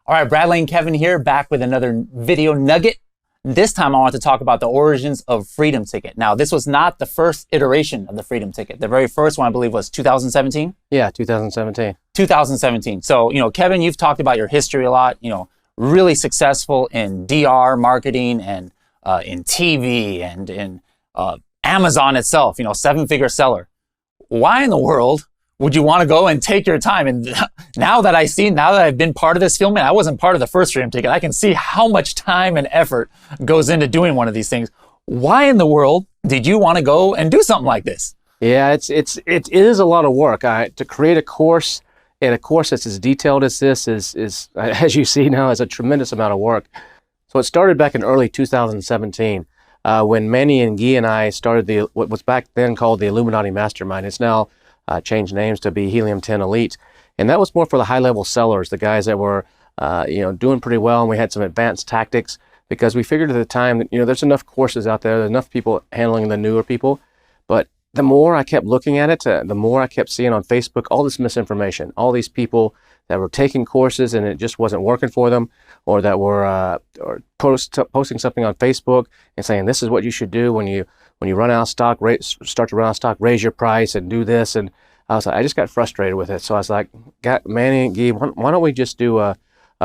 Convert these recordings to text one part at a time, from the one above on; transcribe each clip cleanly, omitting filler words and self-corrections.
All right, Bradley and Kevin here, back with another video nugget. This time I want to talk about the origins of Freedom Ticket. Now, this was not the first iteration of the Freedom Ticket. The very first one, I believe, was 2017? Yeah, 2017. 2017. So, Kevin, you've talked about your history a lot, really successful in DR marketing and in TV and in Amazon itself, seven-figure seller. Why in the world would you want to go and take your time? And now that I've been part of this filming, I wasn't part of the first Freedom Ticket. I can see how much time and effort goes into doing one of these things. Why in the world did you want to go and do something like this? Yeah, it is a lot of work. To create a course, and a course that's as detailed as this is as you see now, is a tremendous amount of work. So it started back in early 2017 when Manny and Guy and I started what was back then called the Illuminati Mastermind. It's now changed names to be Helium 10 Elite, and that was more for the high-level sellers, the guys that were doing pretty well, and we had some advanced tactics because we figured at the time that there's enough courses out there, there's enough people handling the newer people, but the more I kept looking at it, the more I kept seeing on Facebook all this misinformation, all these people that were taking courses and it just wasn't working for them, or that were posting something on Facebook and saying this is what you should do when you run out of stock, start to run out of stock, raise your price and do this. And I just got frustrated with it. So I was like, Manny and Guy, why don't we just do a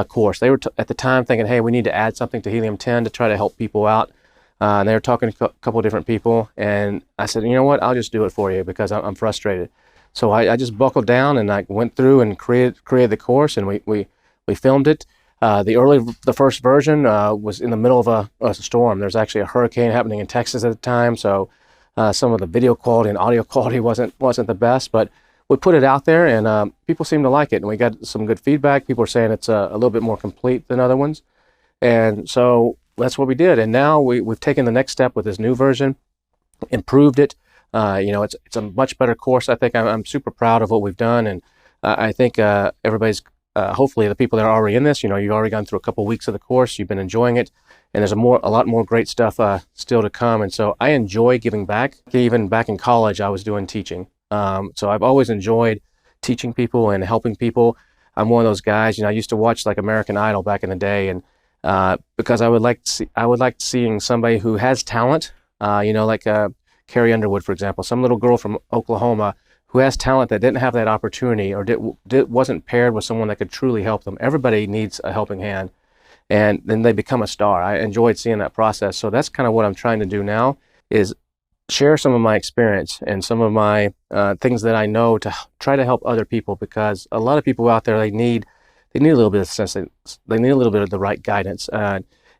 course? They were at the time thinking, hey, we need to add something to Helium 10 to try to help people out. And they were talking to a couple of different people. And I said, you know what, I'll just do it for you because I'm frustrated. So I just buckled down and I went through and created the course, and we filmed it. The first version was in the middle of a storm. There's actually a hurricane happening in Texas at the time, so some of the video quality and audio quality wasn't the best, but we put it out there and people seemed to like it, and we got some good feedback. People are saying it's a little bit more complete than other ones, and so that's what we did. And now we've taken the next step with this new version, improved it. It's a much better course. I think I'm super proud of what we've done, and I think everybody's hopefully the people that are already in this, you've already gone through a couple of weeks of the course, you've been enjoying it, and there's a lot more great stuff still to come. And so I enjoy giving back. Even back in college, I was doing teaching. So I've always enjoyed teaching people and helping people. I'm one of those guys, I used to watch like American Idol back in the day, and because I would like seeing somebody who has talent, like Carrie Underwood, for example, some little girl from Oklahoma who has talent that didn't have that opportunity or wasn't paired with someone that could truly help them. Everybody needs a helping hand, and then they become a star. I enjoyed seeing that process. So that's kind of what I'm trying to do now, is share some of my experience and some of my things that I know to try to help other people, because a lot of people out there, they need a little bit of sense. They need a little bit of the right guidance.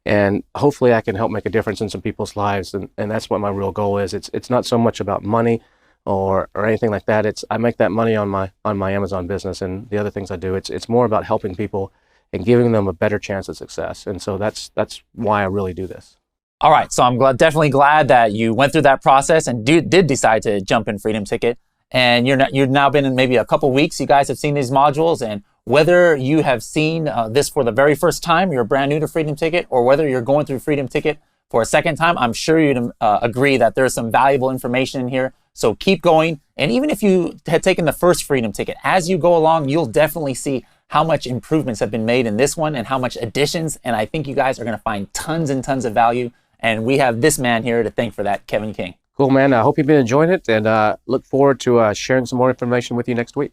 And hopefully I can help make a difference in some people's lives. And that's what my real goal is. It's not so much about money or anything like that. I make that money on my Amazon business and the other things I do. It's more about helping people and giving them a better chance of success. And so that's why I really do this. All right. So I'm definitely glad that you went through that process and did decide to jump in Freedom Ticket. And you've now been in maybe a couple weeks. You guys have seen these modules, and whether you have seen this for the very first time, you're brand new to Freedom Ticket, or whether you're going through Freedom Ticket for a second time, I'm sure you'd agree that there's some valuable information in here. So keep going. And even if you had taken the first Freedom Ticket, as you go along, you'll definitely see how much improvements have been made in this one and how much additions. And I think you guys are going to find tons and tons of value. And we have this man here to thank for that, Kevin King. Cool, man. I hope you've been enjoying it, and look forward to sharing some more information with you next week.